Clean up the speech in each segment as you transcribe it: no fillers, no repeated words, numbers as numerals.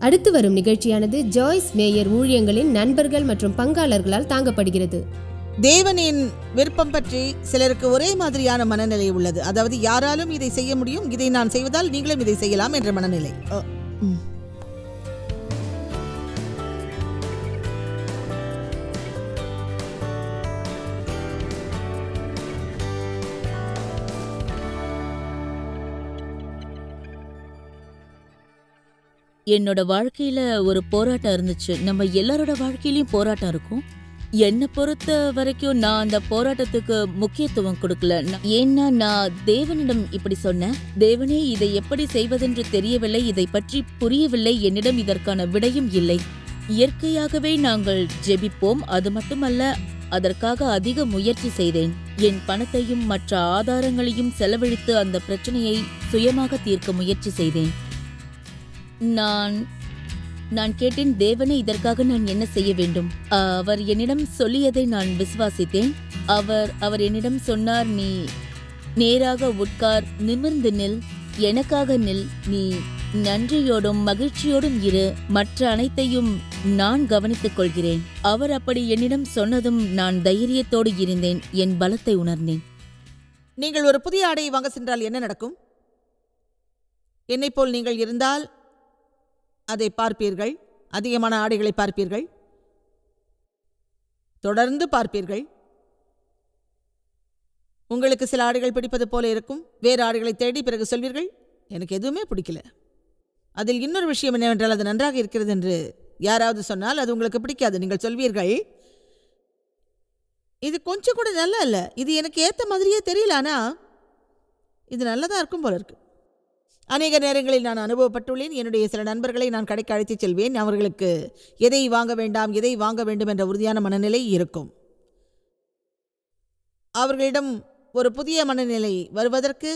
அடுத்து வரும் நிகழ்ச்சியானது ஜாய்ஸ் மேயர் ஊழியங்களின் நண்பர்கள் மற்றும் பங்காளர்களால் தாங்கப்படுகிறது. தேவனின் விருப்பம் பற்றி சிலருக்கு ஒரே மாதிரியான மனநிலை உள்ளது. அதாவது யாராலும் இதை செய்ய முடியும், இதை நான் செய்வதால் நீங்களும் இதை செய்யலாம் என்ற மனநிலை. என்னோட வாழ்க்கையில ஒரு போராட்டம் இருந்துச்சு. நம்ம எல்லாரோட வாழ்க்கையிலயும் போராட்டம் இருக்கும். என்னை பொறுத்த வரைக்கும் நான் அந்த போராட்டத்துக்கு முக்கியத்துவம் கொடுக்கல. ஏன்னா நான் தேவனிடம் இப்படி சொன்னேன், தேவனே இதை எப்படி செய்வதென்று தெரியவில்லை, இதை பற்றி புரியவில்லை, என்னிடம் இதற்கான விடையும் இல்லை. இயற்கையாகவே நாங்கள் ஜெபிப்போம். அது மட்டுமல்ல, அதற்காக அதிக முயற்சி செய்தேன். என் பணத்தையும் மற்ற ஆதாரங்களையும் செலவழித்து அந்த பிரச்சனையை சுயமாக தீர்க்க முயற்சி செய்தேன். நான் கேட்டேன், தேவனே இதற்காக நான் என்ன செய்ய வேண்டும்? அவர் என்னிடம் சொல்லியதை நான் விசுவாசித்தேன். அவர் என்னிடம் சொன்னார், நீ நேராக உட்கார், நிமிர்ந்து நில், எனக்காக நில், நீ நன்றியோடும் மகிழ்ச்சியோடும் இரு, மற்ற அனைத்தையும் நான் கவனித்துக் கொள்கிறேன். அவர் அப்படி என்னிடம் சொன்னதும் நான் தைரியத்தோடு இருந்தேன், என் பலத்தை உணர்ந்தேன். நீங்கள் ஒரு புதிய ஆடையை வாங்க சென்றால் என்ன நடக்கும்? என்னை போல் நீங்கள் இருந்தால் அதை பார்ப்பீர்கள். அதிகமான ஆடைகளை பார்ப்பீர்கள், தொடர்ந்து பார்ப்பீர்கள். உங்களுக்கு சில ஆடைகள் பிடிப்பது போல இருக்கும். வேறு ஆடைகளை தேடி பிறகு சொல்வீர்கள், எனக்கு எதுவுமே பிடிக்கல. அதில் இன்னொரு விஷயம் என்னவென்றால், அது நன்றாக இருக்கிறது என்று யாராவது சொன்னால் அது உங்களுக்கு பிடிக்காது. நீங்கள் சொல்வீர்கள், இது கொஞ்சம் கூட நல்லா இல்லை, இது எனக்கு ஏற்ற மாதிரியே தெரியல, ஆனால் இது நல்லதாக இருக்கும் போல இருக்கு. அநேக நேரங்களில் நான் அனுபவப்பட்டுள்ளேன். என்னுடைய சில நண்பர்களை நான் கடைக்கு அழைத்துச் செல்வேன். அவர்களுக்கு எதை வாங்க வேண்டாம், எதை வாங்க வேண்டும் என்ற உறுதியான மனநிலை இருக்கும். அவர்களிடம் ஒரு புதிய மனநிலை வருவதற்கு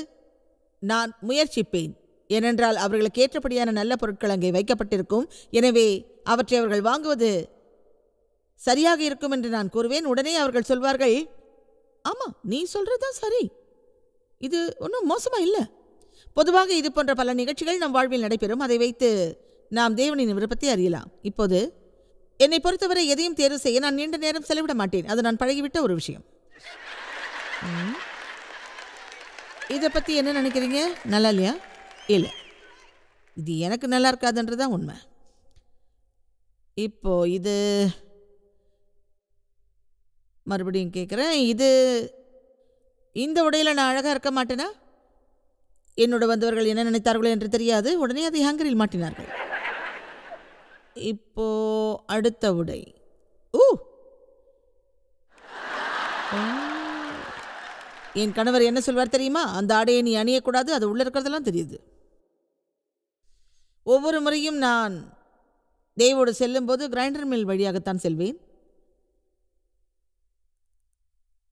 நான் முயற்சிப்பேன். ஏனென்றால் அவர்களுக்கு ஏற்றபடியான நல்ல பொருட்கள் அங்கே வைக்கப்பட்டிருக்கும். எனவே அவற்றை அவர்கள் வாங்குவது சரியாக இருக்கும் என்று நான் கூறுவேன். உடனே அவர்கள் சொல்வார்கள், ஆமாம், நீ சொல்றதுதான் சரி, இது ஒன்றும் மோசமா இல்லை. பொதுவாக இது போன்ற பல நிகழ்ச்சிகள் நம் வாழ்வில் நடைபெறும். அதை வைத்து நாம் தேவனின் விருப்பத்தை அறியலாம். இப்போது என்னை பொறுத்தவரை எதையும் தேர்வு செய்ய நான் நீண்ட நேரம் செலவிட மாட்டேன். அது நான் பழகிவிட்ட ஒரு விஷயம். இதை பற்றி என்ன நினைக்கிறீங்க? நல்லா இல்லையா? இல்லை, இது எனக்கு நல்லா இருக்காதுன்றதான் உண்மை. இப்போ இது மறுபடியும் கேட்குறேன், இது இந்த உடையில் நான் அழகாக இருக்க மாட்டேனா? என்னோட வந்தவர்கள் என்ன நினைத்தார்களோ என்று தெரியாது. உடனே அதை ஹேங்கரில் மாட்டினார்கள். இப்போ அடுத்த உடை, என் கணவர் என்ன சொல்வார் தெரியுமா? அந்த ஆடையை நீ அணியக்கூடாது, அது உள்ள இருக்கிறதெல்லாம் தெரியுது. ஒவ்வொரு முறையும் நான் தேவோடு செல்லும் போது கிரைண்டர் மில் வழியாகத்தான் செல்வேன்.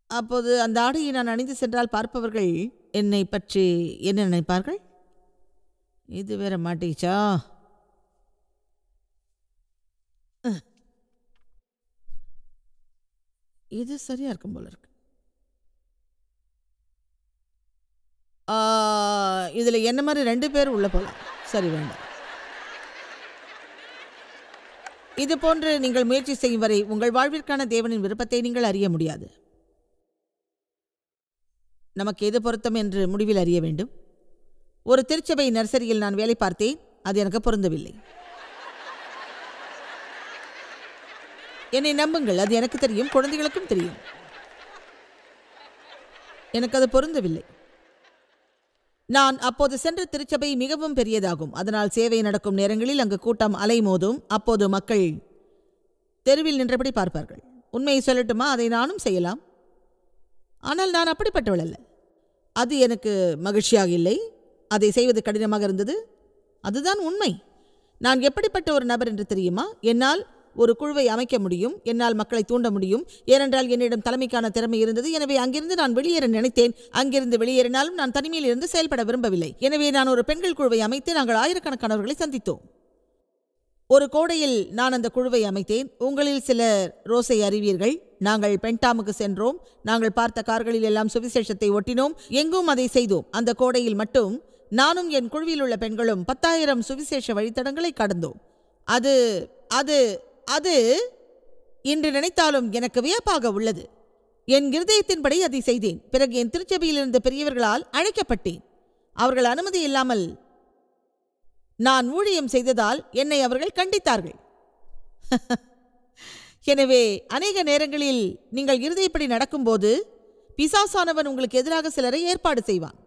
அப்போது அந்த ஆடையை நான் அணிந்து சென்றால் பார்ப்பவர்கள் என்னை பற்றி என்ன நினைப்பார்கள்? இது வேற மாட்டிச்சா? இது சரியா இருக்கும் போல இருக்கு. இதுல என்ன மாதிரி 2 பேர் உள்ள போலாம். சரி, வேண்டாம். இது போன்று நீங்கள் முயற்சி செய்யும் வரை உங்கள் வாழ்விற்கான தேவனின் விருப்பத்தை நீங்கள் அறிய முடியாது. நமக்கு எது பொருத்தம் என்று முடிவில் அறிய வேண்டும். ஒரு திருச்சபை நர்சரியில் நான் வேலை பார்த்தேன். அது எனக்கு பொருந்தவில்லை. என்னை நம்புங்கள், அது எனக்கு தெரியும், குழந்தைகளுக்கும் தெரியும். எனக்கு அது பொருந்தவில்லை. நான் அப்போது சென்ற திருச்சபை மிகவும் பெரியதாகும். அதனால் சேவை நடக்கும் நேரங்களில் அங்கு கூட்டம் அலைமோதும். அப்போது மக்கள் தெருவில் நின்றபடி பார்ப்பார்கள். உண்மையை சொல்லட்டுமா, அதை நானும் செய்யலாம். ஆனால் நான் அப்படிப்பட்டவள் அல்ல. அது எனக்கு மகிழ்ச்சியாக இல்லை. அதை செய்வது கடினமாக இருந்தது. அதுதான் உண்மை. நான் எப்படிப்பட்ட ஒரு நபர் என்று தெரியுமா? என்னால் ஒரு குழுவை அமைக்க முடியும், என்னால் மக்களை தூண்ட முடியும். ஏனென்றால் என்னிடம் தலைமைக்கான திறமை இருந்தது. எனவே அங்கிருந்து நான் வெளியேற நினைத்தேன். அங்கிருந்து வெளியேறினாலும் நான் தனிமையில் இருந்து செயல்பட விரும்பவில்லை. எனவே நான் ஒரு பெண்கள் குழுவை அமைத்து நாங்கள் ஆயிரக்கணக்கானவர்களை சந்தித்தோம். ஒரு கோடையில் நான் அந்த குழுவை அமைத்தேன். உங்களில் சிலர் ரோஸை அறிவீர்கள். நாங்கள் பென்டாமுக்கு சென்றோம். நாங்கள் பார்த்த கார்களில் எல்லாம் சுவிசேஷத்தை ஒட்டினோம். எங்கும் அதை செய்தோம். அந்த கோடையில் மட்டும் நானும் என் குழுவில் உள்ள பெண்களும் 10,000 சுவிசேஷ வழித்தடங்களை கடந்தோம். அது அது அது இன்று நினைத்தாலும் எனக்கு வியப்பாக உள்ளது. என் இருதயத்தின்படி அதை செய்தேன். பிறகு என் திருச்சபையிலிருந்த பெரியவர்களால் அழைக்கப்பட்டேன். அவர்கள் அனுமதி இல்லாமல் நான் ஊழியம் செய்ததால் என்னை அவர்கள் கண்டித்தார்கள். எனவே அநேக நேரங்களில் நீங்கள் இருதயப்படி நடக்கும்போது பிசாசானவன் உங்களுக்கு எதிராக சிலரை ஏற்பாடு செய்வான்.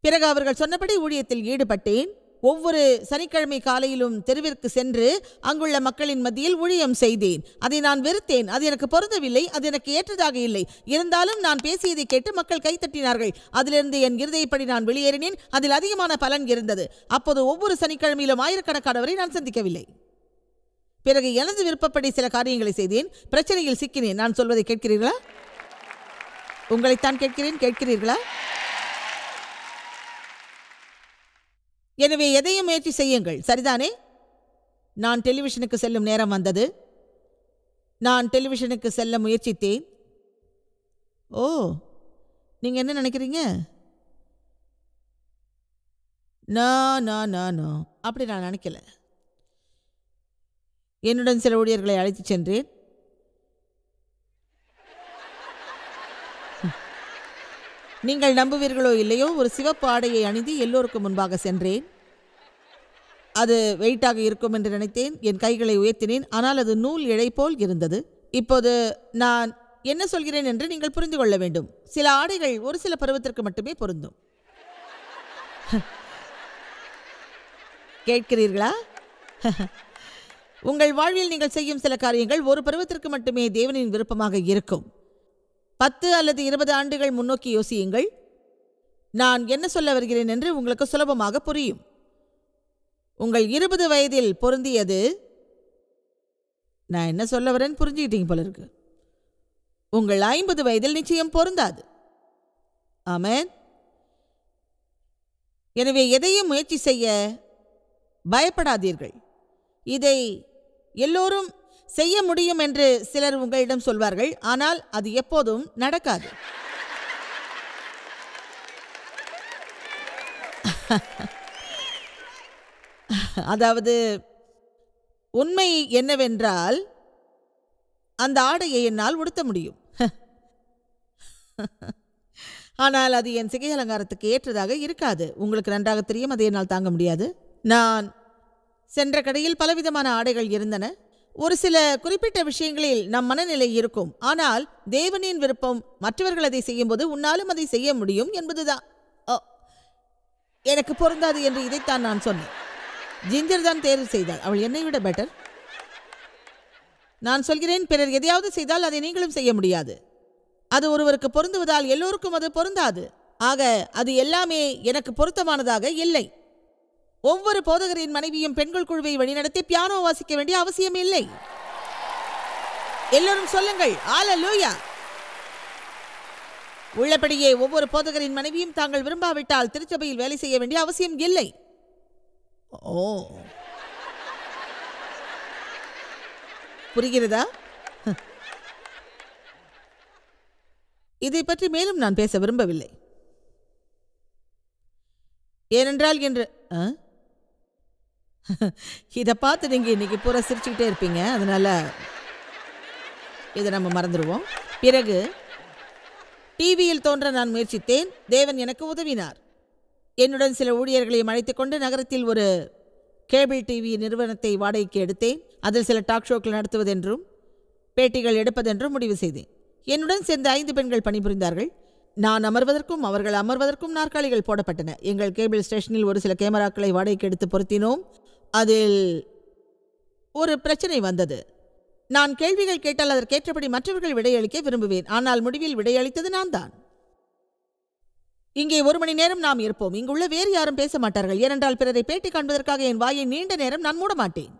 பிறகு அவர்கள் சொன்னபடி ஊழியத்தில் ஈடுபட்டேன். ஒவ்வொரு சனிக்கிழமை காலையிலும் தெருவிற்கு சென்று அங்குள்ள மக்களின் மத்தியில் ஊழியம் செய்தேன். அதை நான் வெறுத்தேன். அது எனக்கு பொருந்தவில்லை. அது எனக்கு ஏற்றதாக இல்லை. இருந்தாலும் நான் பேசியதை கேட்டு மக்கள் கைத்தட்டினார்கள். அதிலிருந்து என் இருதயப்படி நான் வெளியேறினேன். அதில் அதிகமான பலன் இருந்தது. அப்போது ஒவ்வொரு சனிக்கிழமையிலும் ஆயிரக்கணக்கானவரை நான் சந்திக்கவில்லை. பிறகு எனது விருப்பப்படி சில காரியங்களை செய்தேன். பிரச்சனையில் சிக்கினேன். நான் சொல்வதை கேட்கிறீர்களா? உங்களைத்தான் கேட்கிறீர்களா? எனவே எதையும் முயற்சி செய்யுங்கள், சரிதானே? நான் டெலிவிஷனுக்கு செல்லும் நேரம் வந்தது. நான் டெலிவிஷனுக்கு செல்ல முயற்சித்தேன். ஓ, நீங்க என்ன நினைக்கிறீங்க? நோ, அப்படி நான் நினைக்கல. என்னுடன் சில ஊழியர்களை அழைத்து சென்றேன். நீங்கள் நம்புவீர்களோ இல்லையோ, ஒரு சிவப்பு ஆடையை அணிந்து எல்லோருக்கும் முன்பாக சென்றேன். அது வெயிட்டாக இருக்கும் என்று நினைத்தேன். என் கைகளை உயர்த்தினேன். ஆனால் அது நூல் இழை போல் இருந்தது. இப்போது நான் என்ன சொல்கிறேன் என்று நீங்கள் புரிந்து கொள்ள வேண்டும். சில ஆடைகள் ஒரு சில பருவத்திற்கு மட்டுமே பொருந்தும். கேட்கிறீர்களா? உங்கள் வாழ்வில் நீங்கள் செய்யும் சில காரியங்கள் ஒரு பருவத்திற்கு மட்டுமே தேவனின் விருப்பமாக இருக்கும். 10 அல்லது 20 ஆண்டுகள் முன்னோக்கி யோசியுங்கள். நான் என்ன சொல்ல வருகிறேன் என்று உங்களுக்கு சுலபமாக புரியும். உங்கள் 20 வயதில் பொருந்தியது, நான் என்ன சொல்ல வரேன்னு புரிஞ்சுக்கிட்டீங்க போல இருக்கு. உங்கள் 50 வயதில் நிச்சயம் பொருந்தாது. ஆமென். எனவே எதையும் முயற்சி செய்ய பயப்படாதீர்கள். இதை எல்லோரும் செய்ய முடியும் என்று சிலர் உங்களிடம் சொல்வார்கள். ஆனால் அது எப்போதும் நடக்காது. அதாவது உண்மை என்னவென்றால், அந்த ஆடையை என்னால் உடுத்த முடியும். ஆனால் அது என் சிகை அலங்காரத்துக்கு ஏற்றதாக இருக்காது. உங்களுக்கு நன்றாக தெரியும், அதை என்னால் தாங்க முடியாது. நான் சென்ற கடையில் பலவிதமான ஆடைகள் இருந்தன. ஒரு சில குறிப்பிட்ட விஷயங்களில் நம் மனநிலை இருக்கும். ஆனால் தேவனின் விருப்பம் மற்றவர்கள் அதை செய்யும்போது உன்னாலும் அதை செய்ய முடியும் என்பதுதான். எனக்கு பொருந்தாது என்று இதைத்தான் நான் சொன்னேன். ஜிஞ்சர் தான் தேர்வு செய்தாள். அவள் என்னை விட பெட்டர். நான் சொல்கிறேன், பிறர் எதையாவது செய்தால் அதை நீங்களும் செய்ய முடியாது. அது ஒருவருக்கு பொருந்துவதால் எல்லோருக்கும் அது பொருந்தாது. ஆக அது எல்லாமே எனக்கு பொருத்தமானதாக இல்லை. ஒவ்வொரு போதகரின் மனைவியும் பெண்கள் குழுவை வழிநடத்தி பியானோ வாசிக்க வேண்டிய அவசியம் இல்லை. எல்லோரும் சொல்லுங்கள், அல்லேலூயா. உள்ளபடியே ஒவ்வொரு போதகரின் மனைவியும் தாங்கள் விரும்பாவிட்டால் திருச்சபையில் வேலை செய்ய வேண்டிய அவசியம் இல்லை. ஓ, புரிகிறதா? இதை பற்றி மேலும் நான் பேச விரும்பவில்லை. ஏனென்றால் என்று இதை பார்த்து நீங்க இன்னைக்கு பூரா சிரிச்சுக்கிட்டே இருப்பீங்க. அதனால இதை நம்ம மறந்துடுவோம். பிறகு டிவியில் தோன்ற நான் முயற்சித்தேன். தேவன் எனக்கு உதவினார். என்னுடன் சில ஊழியர்களையும் அழைத்துக் கொண்டு நகரத்தில் ஒரு கேபிள் டிவி நிறுவனத்தை வாடகைக்கு எடுத்தேன். அதில் சில டாக் ஷோக்கள் நடத்துவதென்றும் பேட்டிகள் எடுப்பதென்றும் முடிவு செய்தேன். என்னுடன் சேர்ந்த 5 பெண்கள் பணிபுரிந்தார்கள். நான் அமர்வதற்கும் அவர்கள் அமர்வதற்கும் நாற்காலிகள் போடப்பட்டன. எங்கள் கேபிள் ஸ்டேஷனில் ஒரு சில கேமராக்களை வாடகைக்கு எடுத்து பொருத்தினோம். அதில் ஒரு பிரச்சனை வந்தது. நான் கேள்விகள் கேட்டால் அதற்கேற்றபடி மற்றவர்கள் விடையளிக்க விரும்புவேன். ஆனால் முடிவில் விடையளித்தது நான் தான். இங்கே 1 மணி நேரம் நாம் இருப்போம். இங்குள்ள வேறு யாரும் பேச மாட்டார்கள். ஏனென்றால் பிறரை பேட்டி காண்பதற்காக என் வாயை நீண்ட நேரம் நான் மூட மாட்டேன்.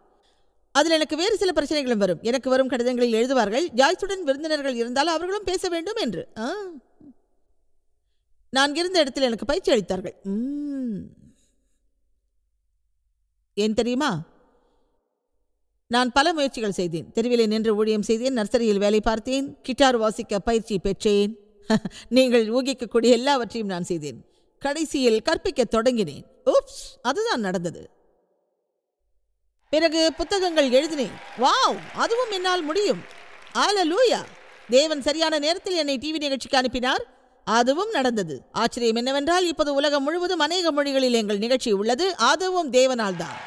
அதில் எனக்கு வேறு சில பிரச்சனைகளும் வரும். எனக்கு வரும் கடிதங்களில் எழுதுவார்கள், ஜாய்ஸுடன் விருந்தினர்கள் இருந்தால் அவர்களும் பேச வேண்டும் என்று. நான் இருந்த இடத்தில் எனக்கு பயிற்சி அளித்தார்கள். ஏன் தெரியுமா? நான் பல முயற்சிகள் செய்தேன். தெருவிலே நின்று ஊழியம் செய்தேன். நர்சரியில் வேலை பார்த்தேன். கிட்டார் வாசிக்க பயிற்சி பெற்றேன். நீங்கள் ஊகிக்கக்கூடிய எல்லாவற்றையும் நான் செய்தேன். கடைசியில் கற்பிக்க தொடங்கினேன். அதுதான் நடந்தது. பிறகு புத்தகங்கள் எழுதினேன். வாவ், அதுவும் என்னால் முடியும். அல்லேலூயா! தேவன் சரியான நேரத்தில் என்னை டிவி நிகழ்ச்சிக்கு அனுப்பினார். அதுவும் நடந்தது. ஆச்சரியம் என்னவென்றால் இப்போது உலகம் முழுவதும் அநேக மொழிகளில் எங்கள் நிகழ்ச்சி உள்ளது. அதுவும் தேவனால் தான்.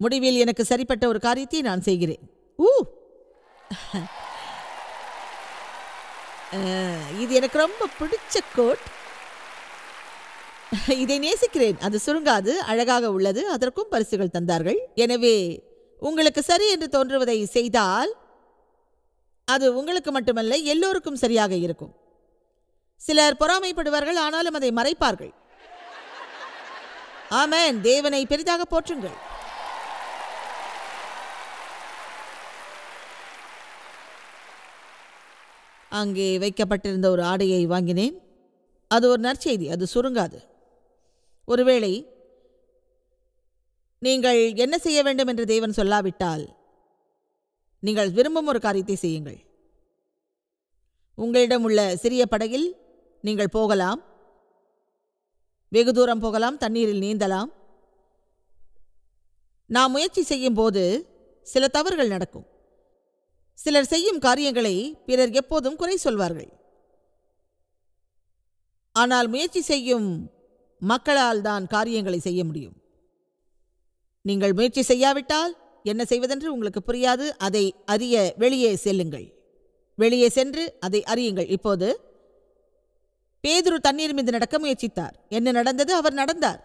முடிவில் எனக்கு சரிப்பட்ட ஒரு காரியத்தை நான் செய்கிறேன். இது எனக்கு ரொம்ப பிடிச்ச கோட். இதை நேசிக்கிறேன். அது சுருங்காது, அழகாக உள்ளது. அதற்கும் பரிசுகள் தந்தார்கள். எனவே உங்களுக்கு சரி என்று தோன்றுவதை செய்தால் அது உங்களுக்கு மட்டுமல்ல, எல்லோருக்கும் சரியாக இருக்கும். சிலர் பொறாமைப்படுவார்கள், ஆனாலும் அதை மறைப்பார்கள். ஆமென். தேவனை பெரிதாக போற்றுங்கள். அங்கே வைக்கப்பட்டிருந்த ஒரு ஆடையை வாங்கினேன். அது ஒரு நற்செய்தி. அது சுருங்காது. ஒருவேளை நீங்கள் என்ன செய்ய வேண்டும் என்று தேவன் சொல்லாவிட்டால் நீங்கள் விரும்பும் ஒரு காரியத்தை செய்யுங்கள். உங்களிடம் உள்ள சிறிய படகில் நீங்கள் போகலாம், வெகு தூரம் போகலாம், தண்ணீரில் நீந்தலாம். நாம் முயற்சி செய்யும் போது சில தவறுகள் நடக்கும். சிலர் செய்யும் காரியங்களை பிறர் எப்போதும் குறை சொல்வார்கள். ஆனால் முயற்சி செய்யும் மக்களால் தான் காரியங்களை செய்ய முடியும். நீங்கள் முயற்சி செய்யாவிட்டால் என்ன செய்வதென்று உங்களுக்கு புரியாது. அதை அறிய வெளியே செல்லுங்கள். வெளியே சென்று அதை அறியுங்கள். இப்போது பேதுரு தண்ணீர் மீது நடக்க முயற்சித்தார். என்ன நடந்தது? அவர் நடந்தார்.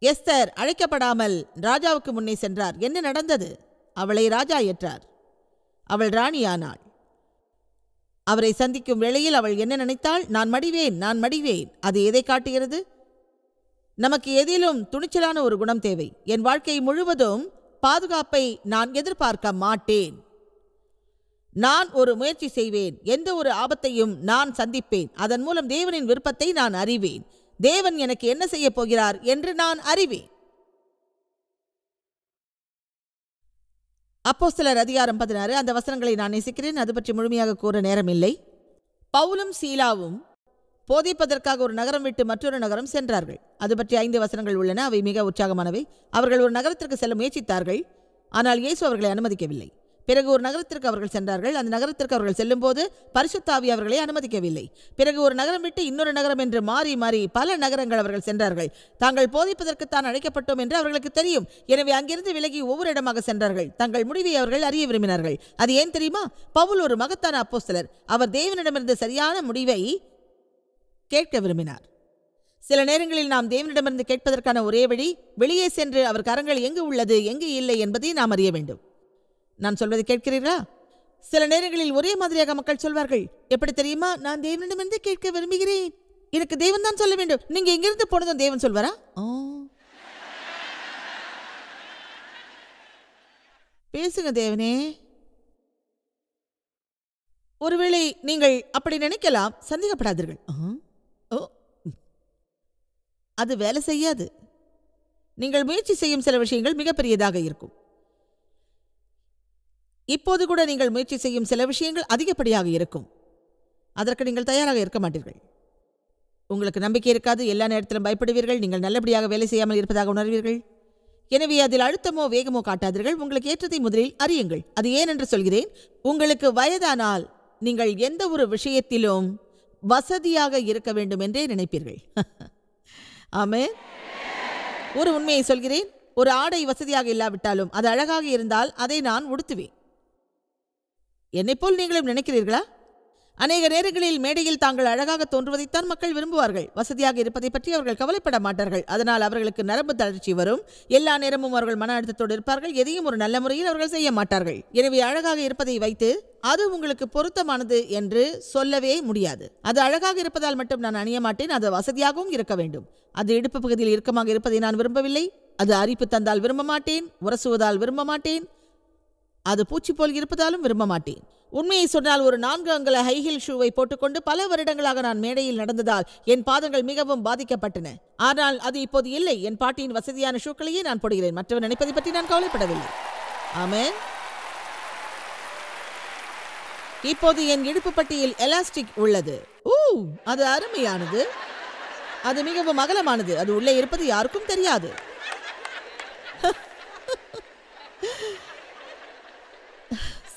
எஸ்தர் அழைக்கப்படாமல் ராஜாவுக்கு முன்னே சென்றார். என்ன நடந்தது? அவளை ராஜா ஏற்றார். அவள் ராணியானாள். அவரை சந்திக்கும் வேளையில் அவள் என்ன நினைத்தாள்? நான் மடிவேன், நான் மடிவேன். அது எதை காட்டுகிறது? நமக்கு எதிலும் துணிச்சலான ஒரு குணம் தேவை. என் வாழ்க்கை முழுவதும் பாதுகாப்பை நான் எதிர்பார்க்க மாட்டேன். நான் ஒரு முயற்சி செய்வேன். எந்த ஒரு ஆபத்தையும் நான் சந்திப்பேன். அதன் மூலம் தேவனின் விருப்பத்தை நான் அறிவேன். தேவன் எனக்கு என்ன செய்ய போகிறார் என்று நான் அறிவேன். அப்போஸ்தலர் அதிகாரம் 16 அந்த வசனங்களை நான் நேசிக்கிறேன். அது பற்றி முழுமையாக கூற நேரமில்லை. பவுலும் சீலாவும் போதிப்பதற்காக ஒரு நகரம் விட்டு மற்றொரு நகரம் சென்றார்கள். அது பற்றி 5 வசனங்கள் உள்ளன. அவை மிக உற்சாகமானவை. அவர்கள் ஒரு நகரத்திற்கு செல்ல முயற்சித்தார்கள். ஆனால் இயேசு அவர்களை அனுமதிக்கவில்லை. பிறகு ஒரு நகரத்திற்கு அவர்கள் சென்றார்கள். அந்த நகரத்திற்கு அவர்கள் செல்லும் போது பரிசுத்த ஆவி அவர்களை அனுமதிக்கவில்லை. பிறகு ஒரு நகரம் விட்டு இன்னொரு நகரம் என்று மாறி மாறி பல நகரங்கள் அவர்கள் சென்றார்கள். தாங்கள் போதிப்பதற்குத்தான் அழைக்கப்பட்டோம் என்று அவர்களுக்கு தெரியும். எனவே அங்கிருந்து விலகி ஒவ்வொரு இடமாக சென்றார்கள். தங்கள் முடிவை அவர்கள் அறிய விரும்பினார்கள். அது ஏன் தெரியுமா? பவுல் ஒரு மகத்தான அப்போஸ்தலர். அவர் தேவனிடமிருந்து சரியான முடிவை கேட்க விரும்பினார். சில நேரங்களில் நாம் தேவனிடமிருந்து கேட்பதற்கான ஒரே வழி வெளியே சென்று அவர் கரங்கள் எங்கு உள்ளது, எங்கு இல்லை என்பதை நாம் அறிய வேண்டும். நான் சொல்வதை கேட்கிறீர்களா? சில நேரங்களில் ஒரே மாதிரியாக மக்கள் சொல்வார்கள். எப்படி தெரியுமா? நான் தேவனிடமிருந்து கேட்க விரும்புகிறேன். எனக்கு தேவன் தான் சொல்ல வேண்டும். நீங்க எங்கிருந்து போனதும் தேவன் சொல்வாரா? பேசுங்க தேவனே. ஒருவேளை நீங்கள் அப்படி நினைக்கலாம். சந்தேகப்படாதீர்கள். அது வேலை செய்யாது. நீங்கள் முயற்சி செய்யும் சில விஷயங்கள் மிகப்பெரியதாக இருக்கும். இப்போது கூட நீங்கள் முயற்சி செய்யும் சில விஷயங்கள் அதிகப்படியாக இருக்கும். அதற்கு நீங்கள் தயாராக இருக்க மாட்டீர்கள். உங்களுக்கு நம்பிக்கை இருக்காது. எல்லா நேரத்திலும் பயப்படுவீர்கள். நீங்கள் நல்லபடியாக வேலை செய்யாமல் இருப்பதாக உணர்வீர்கள். எனவே அதில் அழுத்தமோ வேகமோ காட்டாதீர்கள். உங்களுக்கு ஏற்றதை முதலில் அறியுங்கள். அது ஏன் என்று சொல்கிறேன். உங்களுக்கு வயதானால் நீங்கள் எந்த ஒரு விஷயத்திலும் வசதியாக இருக்க வேண்டும் என்றே நினைப்பீர்கள். ஆமென். ஒரு உண்மையை சொல்கிறேன். ஒரு ஆடை வசதியாக இல்லாவிட்டாலும் அது அழகாக இருந்தால் அதை நான் உடுத்துவேன். என்னைப்போல் நீங்களும் நினைக்கிறீர்களா? அநேக நேரங்களில் மேடையில் தாங்கள் அழகாக தோன்றுவதைத்தான் மக்கள் விரும்புவார்கள். வசதியாக இருப்பதை பற்றி அவர்கள் கவலைப்பட மாட்டார்கள். அதனால் அவர்களுக்கு நரம்பு தளர்ச்சி வரும். எல்லா நேரமும் அவர்கள் மன அழுத்தத்தோடு இருப்பார்கள். எதையும் ஒரு நல்ல முறையில் அவர்கள் செய்ய மாட்டார்கள். எனவே அழகாக இருப்பதை வைத்து அது உங்களுக்கு பொருத்தமானது என்று சொல்லவே முடியாது. அது அழகாக இருப்பதால் மட்டும் நான் அணிய மாட்டேன். அது வசதியாகவும் இருக்க வேண்டும். அது இடுப்பு பகுதியில் இறுக்கமாக இருப்பதை நான் விரும்பவில்லை. அது அரிப்பு தந்தால் விரும்ப மாட்டேன். உரசுவதால் விரும்ப மாட்டேன். அது பூச்சி போல் இருப்பதாலும் விரும்ப மாட்டேன். உண்மையை சொன்னால் ஒரு 4 அங்குல ஹைஹில் ஷூவை போட்டுக்கொண்டு பல வருடங்களாக நான் மேடையில் நடந்ததால் என் பாதங்கள் மிகவும் பாதிக்கப்பட்டன. ஆனால் அது இப்போது இல்லை. என் பாட்டியின் வசதியான ஷூக்களையே நான் போடுகிறேன். மற்றவர் நினைப்பதை பற்றி நான் கவலைப்படவில்லை. ஆமென். இப்போது என் இடுப்பு பட்டியில் எலாஸ்டிக் உள்ளது. அது அருமையானது. அது மிகவும் அகலமானது. அது உள்ளே இருப்பது யாருக்கும் தெரியாது.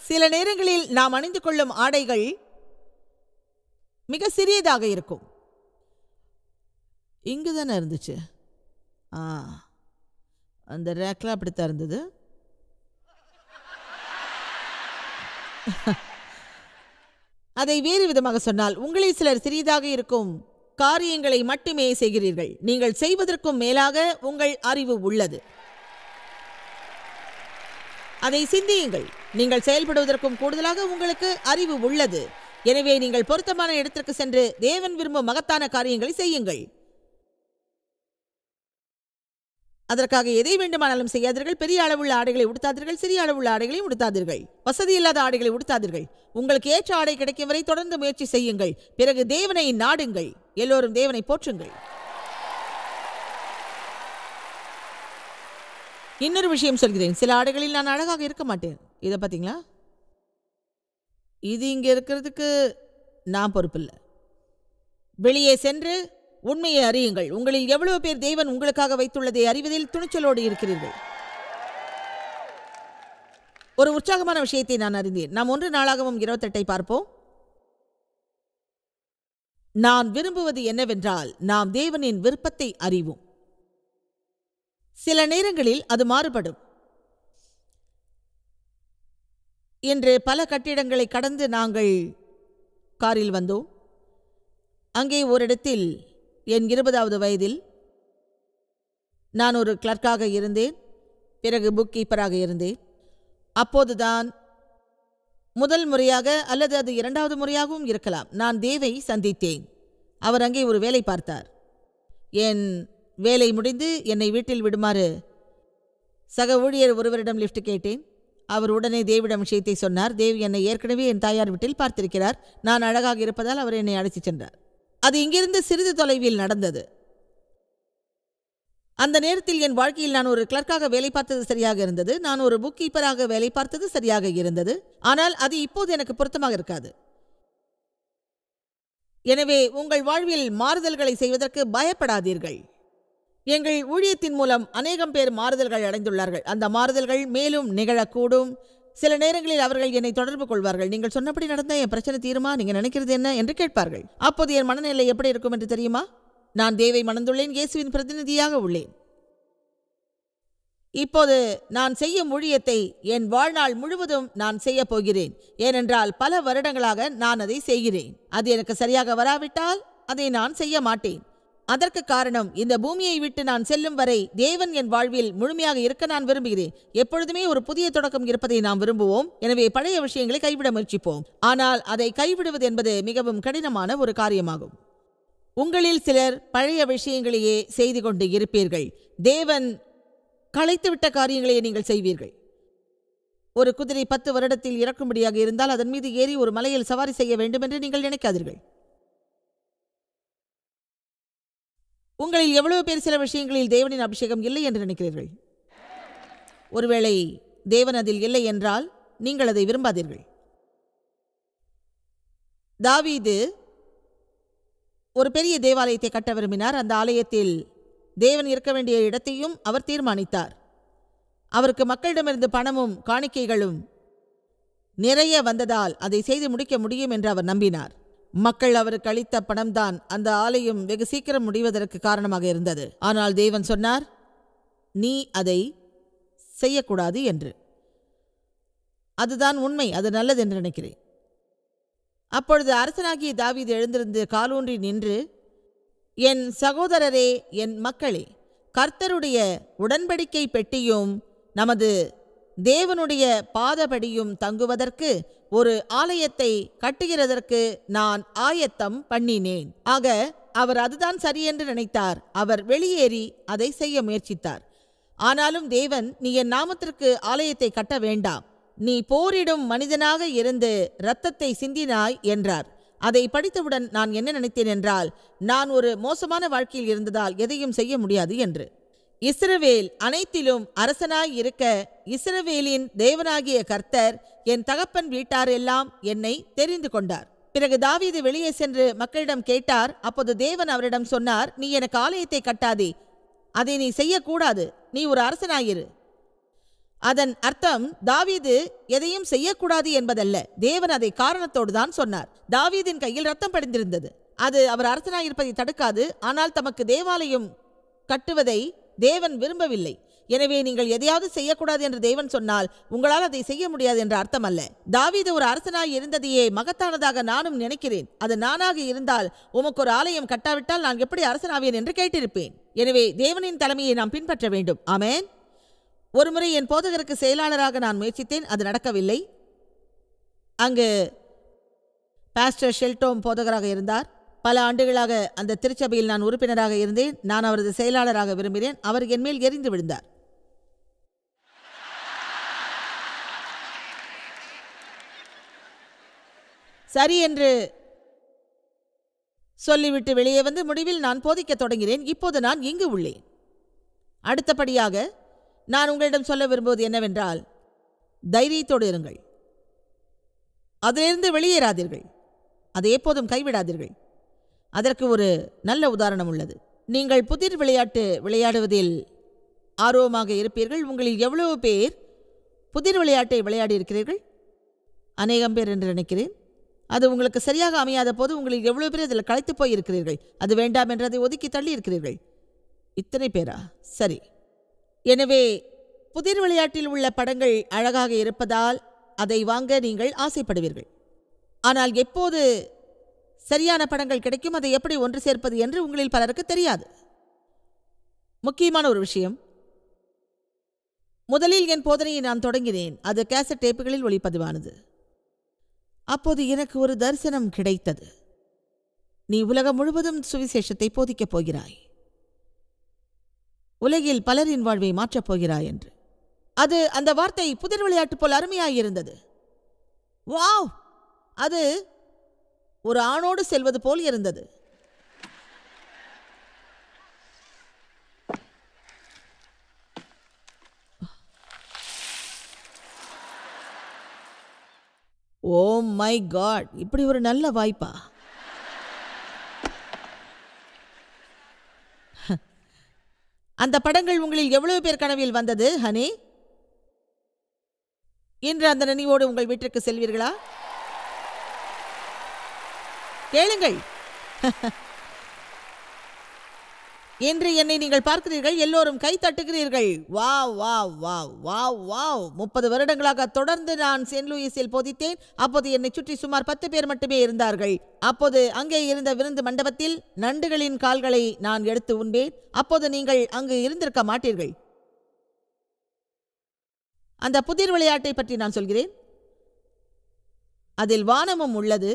சில நேரங்களில் நாம் அணிந்து கொள்ளும் ஆடைகள் மிக சிறியதாக இருக்கும். இங்கு தானே இருந்துச்சு. அந்த ரேக்ல அப்படித்தான் இருந்தது. அதை வேறு விதமாக சொன்னால், உங்களில் சிலர் சிறியதாக இருக்கும் காரியங்களை மட்டுமே செய்கிறீர்கள். நீங்கள் செய்வதற்கும் மேலாக உங்கள் அறிவு உள்ளது. அதை சிந்தியுங்கள். நீங்கள் செயல்படுவதற்கும் கூடுதலாக உங்களுக்கு அறிவு உள்ளது. எனவே நீங்கள் பொருத்தமான இடத்திற்கு சென்று தேவன் விரும்பும் மகத்தான காரியங்களை செய்யுங்கள். அதற்காக எதை வேண்டுமானாலும் செய்யாதீர்கள். பெரிய அளவுள்ள ஆடைகளை உடுத்தாதீர்கள். சிறிய அளவுள்ள ஆடைகளை உடுத்தாதீர்கள். வசதி இல்லாத ஆடைகளை உடுத்தாதீர்கள். உங்களுக்கு ஏற்ற ஆடை கிடைக்கும் வரை தொடர்ந்து முயற்சி செய்யுங்கள். பிறகு தேவனை நாடுங்கள். எல்லோரும் தேவனை போற்றுங்கள். இன்னொரு விஷயம் சொல்கிறேன். சில ஆடைகளில் நான் அழகாக இருக்க மாட்டேன். இதை பார்த்தீங்களா? இது இங்கே இருக்கிறதுக்கு நான் பொறுப்பில்லை. வெளியே சென்று உண்மையை அறியுங்கள். உங்களில் எவ்வளவு பேர் தேவன் உங்களுக்காக வைத்துள்ளதை அறிவதில் துணிச்சலோடு இருக்கிறீர்கள்? ஒரு உற்சாகமான விஷயத்தை நான் அறிந்தேன். நாம் 1 நாளாகவும் 28 பார்ப்போம். நான் விரும்புவது என்னவென்றால், நாம் தேவனின் விருப்பத்தை அறிவோம். சில நேரங்களில் அது மாறுபடும். இன்று பல கட்டிடங்களை கடந்து நாங்கள் காரில் வந்தோம். அங்கே ஓரிடத்தில் என் 20வது வயதில் நான் ஒரு கிளர்க்காக இருந்தேன். பிறகு புக் கீப்பராக இருந்தேன். அப்போதுதான் முதல் முறையாக, அல்லது அது 2வது முறையாகவும் இருக்கலாம், நான் தேவை சந்தித்தேன். அவர் அங்கே ஒரு வேலை பார்த்தார். என் வேலை முடிந்து என்னை வீட்டில் விடுமாறு சக ஊழியர் ஒருவரிடம் லிஃப்ட் கேட்டேன். அவர் உடனே தேவிடம் விஷயத்தை சொன்னார். தேவ் என்னை ஏற்கனவே என் தாயார் வீட்டில் பார்த்திருக்கிறார். நான் அழகாக இருப்பதால் அவர் என்னை அழைத்துச் சென்றார். அது இங்கிருந்து சிறிது தொலைவில் நடந்தது. அந்த நேரத்தில் என் வாழ்க்கையில் நான் ஒரு கிளர்க்காக வேலை பார்த்தது சரியாக இருந்தது. நான் ஒரு புக் கீப்பராக வேலை பார்த்தது சரியாக இருந்தது. ஆனால் அது இப்போது எனக்கு பொருத்தமாக இருக்காது. எனவே உங்கள் வாழ்வில் மாறுதல்களை செய்வதற்கு பயப்படாதீர்கள். எங்கள் ஊழியத்தின் மூலம் அநேகம் பேர் மாறுதல்கள் அடைந்துள்ளார்கள். அந்த மாறுதல்கள் மேலும் நிகழக்கூடும். சில நேரங்களில் அவர்கள் என்னை தொடர்பு கொள்வார்கள். நீங்கள் சொன்னபடி நடந்தால் என் பிரச்சனை தீருமா? நீங்கள் நினைக்கிறது என்ன என்று கேட்பார்கள். அப்போது என் மனநிலை எப்படி இருக்கும் என்று தெரியுமா? நான் தேவை மணந்துள்ளேன். இயேசுவின் பிரதிநிதியாக உள்ளேன். இப்போது நான் செய்யும் ஊழியத்தை என் வாழ்நாள் முழுவதும் நான் செய்ய போகிறேன். ஏனென்றால் பல வருடங்களாக நான் அதை செய்கிறேன். அது எனக்கு சரியாக வராவிட்டால் அதை நான் செய்ய மாட்டேன். அதற்கு காரணம், இந்த பூமியை விட்டு நான் செல்லும் வரை தேவன் என் வாழ்வில் முழுமையாக இருக்க நான் விரும்புகிறேன். எப்பொழுதுமே ஒரு புதிய தொடக்கம் இருப்பதை நாம் விரும்புவோம். எனவே பழைய விஷயங்களை கைவிட முயற்சிப்போம். ஆனால் அதை கைவிடுவது என்பது மிகவும் கடினமான ஒரு காரியமாகும். உங்களில் சிலர் பழைய விஷயங்களையே செய்து கொண்டு இருப்பீர்கள். தேவன் களைத்துவிட்ட காரியங்களையே நீங்கள் செய்வீர்கள். ஒரு குதிரை 10 வருடத்தில் இறக்கும்படியாக இருந்தால் அதன் மீது ஏறி ஒரு மலையில் சவாரி செய்ய வேண்டும் என்று நீங்கள் நினைக்காதீர்கள். உங்களில் எவ்வளவு பேர் சில விஷயங்களில் தேவனின் அபிஷேகம் இல்லை என்று நினைக்கிறீர்கள்? ஒருவேளை தேவன் அதில் இல்லை என்றால் நீங்கள் அதை விரும்பாதீர்கள். தாவீது ஒரு பெரிய தேவாலயத்தை கட்ட விரும்பினார். அந்த ஆலயத்தில் தேவன் இருக்க வேண்டிய இடத்தையும் அவர் தீர்மானித்தார். அவருக்கு மக்களிடமிருந்து பணமும் காணிக்கைகளும் நிறைய வந்ததால் அதை செய்து முடிக்க முடியும் என்று அவர் நம்பினார். மக்கள் அவருக்கு அளித்த பணம்தான் அந்த ஆலயம் வெகு சீக்கிரம் முடிவதற்கு காரணமாக இருந்தது. ஆனால் தேவன் சொன்னார், நீ அதை செய்யக்கூடாது என்று. அதுதான் உண்மை. அது நல்லது என்று நினைக்கிறேன். அப்பொழுது அரசனாகிய தாவீது எழுந்திருந்து காலூன்றி நின்று, என் சகோதரரே, என் மக்களே, கர்த்தருடைய உடன்படிக்கை பெட்டியும் நமது தேவனுடைய பாதபடியும் தங்குவதற்கு ஒரு ஆலயத்தை கட்டுகிறதற்கு நான் ஆயத்தம் பண்ணினேன். ஆக அவர் அதுதான் சரியென்று நினைத்தார். அவர் வெளியேறி அதை செய்ய முயற்சித்தார். ஆனாலும் தேவன், நீ என் நாமத்திற்கு ஆலயத்தை கட்ட வேண்டாம், நீ போரிடும் மனிதனாக இருந்து இரத்தத்தை சிந்தினாய் என்றார். அதை படித்தவுடன் நான் என்ன நினைத்தேன் என்றால், நான் ஒரு மோசமான வாழ்க்கையில் இருந்ததால் எதையும் செய்ய முடியாது என்று. இஸ்ரவேல் அனைத்திலும் அரசனாய் இருக்க இஸ்ரவேலின் தேவனாகிய கர்த்தர் என் தகப்பன் வீட்டாரெல்லாம் என்னை தெரிந்து கொண்டார். பிறகு தாவீது வெளியே சென்று மக்களிடம் கேட்டார். அப்போது தேவன் அவரிடம் சொன்னார், நீ எனக்கு ஆலயத்தை கட்டாதே, அதை நீ செய்யக்கூடாது, நீ ஒரு அரசனாயிரு. அதன் அர்த்தம் தாவீது எதையும் செய்யக்கூடாது என்பதல்ல. தேவன் அதை காரணத்தோடு தான் சொன்னார். தாவீதின் கையில் ரத்தம் படிந்திருந்தது. அது அவர் அரசனாயிருப்பதை தடுக்காது. ஆனால் தமக்கு தேவாலயம் கட்டுவதை தேவன் விரும்பவில்லை. எனவே நீங்கள் எதையாவது செய்யக்கூடாது என்று தேவன் சொன்னால் உங்களால் அதை செய்ய முடியாது என்ற அர்த்தம் அல்ல. தாவீது ஒரு அரசனாய் இருந்ததையே மகத்தானதாக நானும் நினைக்கிறேன். அது நானாக இருந்தால் உமக்கு ஒரு ஆலயம் கட்டாவிட்டால் நான் எப்படி அரசனாவேன் என்று கேட்டிருப்பேன். எனவே தேவனின் தலைமையை நாம் பின்பற்ற வேண்டும். ஆமென். ஒருமுறை என் போதகருக்கு செயலாளராக நான் முயற்சித்தேன். அது நடக்கவில்லை. அங்கு பாஸ்டர் ஷெல்டோம் போதகராக இருந்தார். பல ஆண்டுகளாக அந்த திருச்சபையில் நான் உறுப்பினராக இருந்தேன். நான் அவரது செயலாளராக விரும்பினேன். அவர் என் மேல் எரிந்து விழுந்தார். சரி என்று சொல்லிவிட்டு வெளியே வந்து முடிவில் நான் போதிக்க தொடங்கினேன். இப்போது நான் இங்கு உள்ளேன். அடுத்தபடியாக நான் உங்களிடம் சொல்ல விரும்புவது என்னவென்றால், தைரியத்தோடு இருங்கள். அதிலிருந்து வெளியேறாதீர்கள். அதை எப்போதும் கைவிடாதீர்கள். அதற்கு ஒரு நல்ல உதாரணம் உள்ளது. நீங்கள் புதிர் விளையாட்டு விளையாடுவதில் ஆர்வமாக இருப்பீர்கள். உங்களில் எவ்வளவு பேர் புதிர் விளையாட்டை விளையாடி இருக்கிறீர்கள்? அநேகம் பேர் என்று நினைக்கிறேன். அது உங்களுக்கு சரியாக அமையாத போது உங்களில் எவ்வளவு பேர் அதில் களைத்து போய் இருக்கிறீர்கள்? அது வேண்டாம் என்று அதை ஒதுக்கி தள்ளி இருக்கிறீர்கள். இத்தனை பேரா? சரி. எனவே புதிர் விளையாட்டில் உள்ள படங்கள் அழகாக இருப்பதால் அதை வாங்க நீங்கள் ஆசைப்படுவீர்கள். ஆனால் எப்போது சரியான படங்கள் கிடைக்கும், அதை எப்படி ஒன்று சேர்ப்பது என்று உங்களில் பலருக்கு தெரியாது. முக்கியமான ஒரு விஷயம், முதலில் என் போதனையை நான் தொடங்கினேன். அது கேசட் டேப்புகளில் ஒளிப்பதிவானது. அப்போது எனக்கு ஒரு தரிசனம் கிடைத்தது. நீ உலகம் முழுவதும் சுவிசேஷத்தை போதிக்கப் போகிறாய், உலகில் பலரின் வாழ்வை மாற்றப் போகிறாய் என்று. அது அந்த வார்த்தை புதிர் விளையாட்டு போல் அருமையாயிருந்தது. வாவ்! அது ஒரு ஆணோடு செல்வது போல் இருந்தது. ஓ மை காட், இப்படி ஒரு நல்ல வாய்ப்பா! அந்த படங்கள் உங்களில் எவ்வளவு பேர் கனவில் வந்தது ஹனி? இன்று அந்த நினைவோடு உங்கள் வீட்டிற்கு செல்வீர்களா? கேளுங்கள். இன்று என்னை நீங்கள் பார்க்கிறீர்கள், எல்லோரும் கை தட்டுகிறீர்கள். Wow wow wow wow wow. 30 வருடங்களாக தொடர்ந்து நான் செயின்ட் லூயிஸில் போதித்தேன். அப்போது என்னை சுற்றி சுமார் 10 பேர் மட்டுமே இருந்தார்கள். அப்போது அங்கே இருந்த விருந்து மண்டபத்தில் நண்டுகளின் கால்களை நான் எடுத்து உண்பேன். அப்போது நீங்கள் அங்கு இருந்திருக்க மாட்டீர்கள். அந்த புதிர் விளையாட்டை பற்றி நான் சொல்கிறேன். அதில் வானமும் உள்ளது,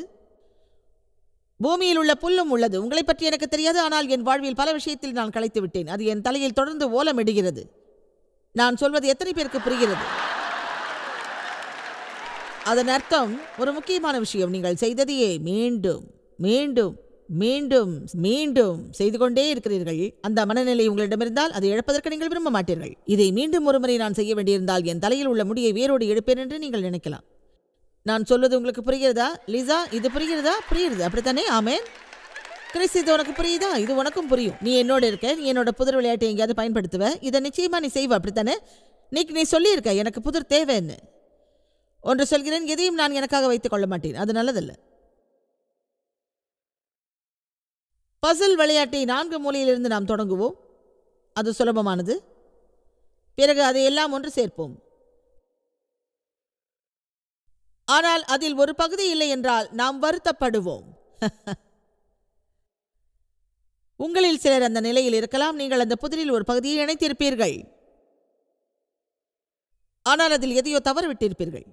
பூமியில் உள்ள புல்லும் உள்ளது. உங்களை பற்றி எனக்கு தெரியாது, ஆனால் என் வாழ்வில் பல விஷயத்தில் நான் களைத்து விட்டேன். அது என் தலையில் தொடர்ந்து ஓலமிடுகிறது. நான் சொல்வது எத்தனை பேருக்கு புரிகிறது? அதன் அர்த்தம் ஒரு முக்கியமான விஷயம், நீங்கள் செய்ததையே மீண்டும் மீண்டும் மீண்டும் மீண்டும் செய்து கொண்டே இருக்கிறீர்கள். அந்த மனநிலை உங்களிடமிருந்தால் அதை இழப்பதற்கு நீங்கள் விரும்ப மாட்டீர்கள். இதை மீண்டும் ஒரு முறை நான் செய்ய வேண்டியிருந்தால் என் தலையில் உள்ள முடியை வேரோடு எடுப்பேன் என்று நீங்கள் நினைக்கலாம். நான் சொல்வது உங்களுக்கு புரிகிறதா லிசா? இது புரிகிறதா? புரியுது, அப்படித்தானே? ஆமேன். கிறிஸ், இது உனக்கு புரியுதா? இது உனக்கும் புரியும். நீ என்னோட இருக்க, நீ என்னோட புதிர் விளையாட்டை எங்கேயாவது பயன்படுத்துவ. இதை நிச்சயமா நீ செய்வ, அப்படித்தானே? நீ சொல்லியிருக்க எனக்கு புதிர் தேவைன்னு. ஒன்று சொல்கிறேன், எதையும் நான் எனக்காக வைத்துக் கொள்ள மாட்டேன். அது நல்லதல்ல. பசில் விளையாட்டை 4 மூலையிலிருந்து நாம் தொடங்குவோம். அது சுலபமானது. பிறகு அதை எல்லாம் ஒன்று சேர்ப்போம். ஆனால் அதில் ஒரு பகுதி இல்லை என்றால் நாம் வருத்தப்படுவோம். உங்களில் சிலர் அந்த நிலையில் இருக்கலாம். நீங்கள் அந்த புதிரில் ஒரு பகுதியை இணைத்திருப்பீர்கள், ஆனால் அதில் எதையோ தவறு விட்டிருப்பீர்கள்.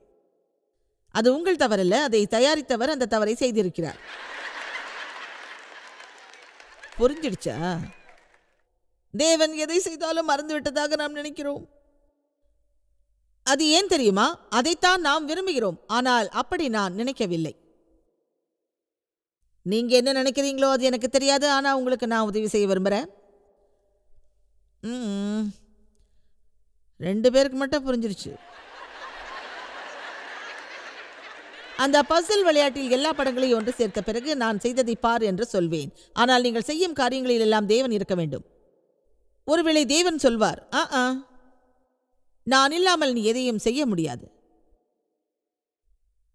அது உங்கள் தவறல்ல, அதை தயாரித்தவர் அந்த தவறை செய்திருக்கிறார். புரிஞ்சிடுச்சா? தேவன் எதை செய்தாலும் மறந்துவிட்டதாக நாம் நினைக்கிறோம். அது ஏன் தெரியுமா? அதைத்தான் நாம் விரும்புகிறோம், ஆனால் அப்படி நான் நினைக்கவில்லை. நீங்க என்ன நினைக்கிறீங்களோ அது எனக்கு தெரியாது, ஆனா உங்களுக்கு நான் உதவி செய்ய விரும்புறேன். 2 பேருக்கு மட்டும் புரிஞ்சிருச்சு. அந்த பசில் விளையாட்டில் எல்லா படங்களையும் ஒன்று சேர்த்த பிறகு நான் செய்ததை பார் என்று சொல்வேன். ஆனால் நீங்கள் செய்யும் காரியங்களில் எல்லாம் தேவன் இருக்க வேண்டும். ஒருவேளை தேவன் சொல்வார், நான் இல்லாமல் நீ எதையும் செய்ய முடியாது.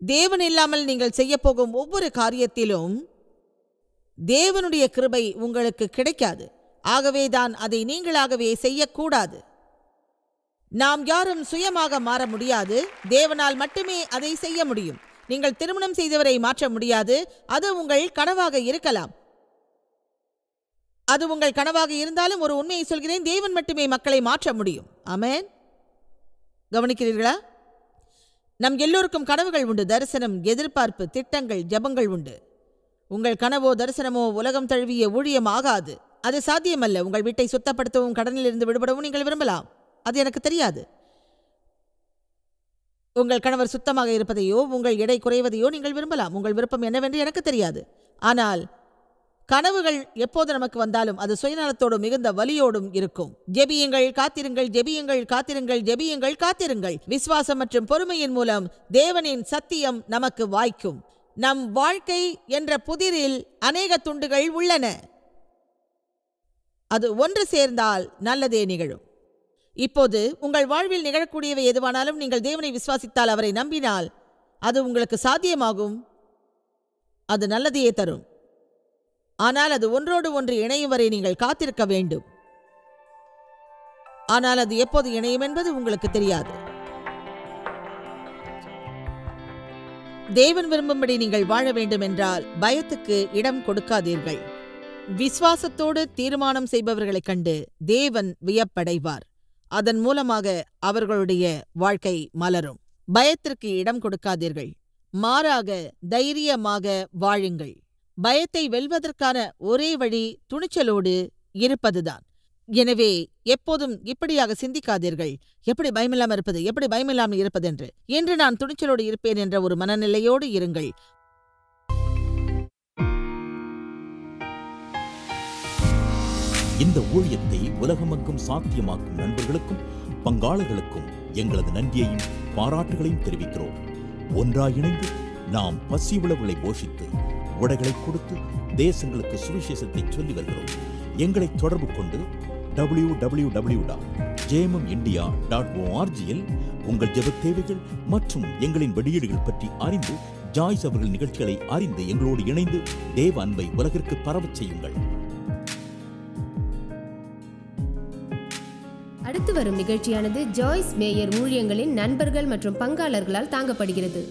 தேவன் இல்லாமல் நீங்கள் செய்ய போகும் ஒவ்வொரு காரியத்திலும் தேவனுடைய கிருபை உங்களுக்கு கிடைக்காது. ஆகவேதான் அதை நீங்களாகவே செய்யக்கூடாது. நாம் யாரும் சுயமாக மாற முடியாது. தேவனால் மட்டுமே அதை செய்ய முடியும். நீங்கள் திருமணம் செய்தவரை மாற்ற முடியாது. அது உங்கள் கனவாக இருக்கலாம். அது உங்கள் கனவாக இருந்தாலும் ஒரு உண்மையை சொல்கிறேன், தேவன் மட்டுமே மக்களை மாற்ற முடியும். ஆமென். கவனிக்கிறீர்களா? நம் எல்லோருக்கும் கனவுகள் உண்டு, தரிசனம், எதிர்பார்ப்பு, திட்டங்கள், ஜெபங்கள் உண்டு. உங்கள் கனவோ தரிசனமோ உலகம் தழுவிய ஊழியம் ஆகாது. அது சாத்தியமல்ல. உங்கள் வீட்டை சுத்தப்படுத்தவும் கடனில் இருந்து விடுபடவும் நீங்கள் விரும்பலாம். அது எனக்கு தெரியாது. உங்கள் கணவர் சுத்தமாக இருப்பதையோ உங்கள் எடை குறைவதையோ நீங்கள் விரும்பலாம். உங்கள் விருப்பம் என்னவென்று எனக்கு தெரியாது. ஆனால் கனவுகள் எப்போது நமக்கு வந்தாலும் அது சுயநலத்தோடு மிகுந்த வலியோடும் இருக்கும். ஜெபியுங்கள், காத்திருங்கள், ஜெபியுங்கள், காத்திருங்கள், ஜெபியுங்கள், காத்திருங்கள். விசுவாசம் மற்றும் பொறுமையின் மூலம் தேவனின் சத்தியம் நமக்கு வாய்க்கும். நம் வாழ்க்கை என்ற புதிரில் அநேக துண்டுகள் உள்ளன. அது ஒன்று சேர்ந்தால் நல்லதே நிகழும். இப்போது உங்கள் வாழ்வில் நிகழக்கூடியவை எதுவானாலும் நீங்கள் தேவனை விசுவாசித்தால், அவரை நம்பினால் அது உங்களுக்கு சாத்தியமாகும். அது நல்லதையே தரும். ஆனால் அது ஒன்றோடு ஒன்று இணையும் வரை நீங்கள் காத்திருக்க வேண்டும். ஆனால் அது எப்போது இணையும் என்பது உங்களுக்கு தெரியாது. தேவன் விரும்பும்படி நீங்கள் வாழ வேண்டும் என்றால் பயத்துக்கு இடம் கொடுக்காதீர்கள். விசுவாசத்தோடு தீர்மானம் செய்பவர்களைக் கண்டு தேவன் வியப்படைவார். அதன் மூலமாக அவர்களுடைய வாழ்க்கை மலரும். பயத்திற்கு இடம் கொடுக்காதீர்கள். மாறாக தைரியமாக வாழுங்கள். பயத்தை வெல்வதற்கான ஒரே வழி துணிச்சலோடு இருப்பதுதான். எனவே எப்போதும் இப்படியாக சிந்திக்காதீர்கள், எப்படி பயமில்லாமல் இருப்பது, எப்படி பயமில்லாமல் இருப்பதென்று. என்று நான் துணிச்சலோடு இருப்பேன் என்ற ஒரு மனநிலையோடு இருங்கள். இந்த ஊழியத்தை உலகமெங்கும் சாத்தியமாக்கும் நண்பர்களுக்கும் பங்காளர்களுக்கும் எங்களது நன்றியையும் பாராட்டுகளையும் தெரிவிக்கிறோம். ஒன்றாய் இணைந்து நாம் பசி உழவுகளை போஷித்து உடைகளை கொடுத்து தேசங்களுக்கு சுவிசேஷத்தை சொல்லி வருகிறோம். எங்களை தொடர்பு கொண்டு www.jmumindia.org உங்கள் ஜெப தேவைகள் மற்றும் எங்களின் வெளியீடுகள் பற்றி அறிந்து ஜாய்ஸ் அவர்கள் நிகழ்ச்சிகளை அறிந்து எங்களோடு இணைந்து தேவ அன்பை உலகிற்கு பரவச் செய்யுங்கள். அடுத்து வரும் நிகழ்ச்சியானது ஜாய்ஸ் மேயர் ஊழியங்களின் நண்பர்கள் மற்றும் பங்காளர்களால் தாங்கப்படுகிறது.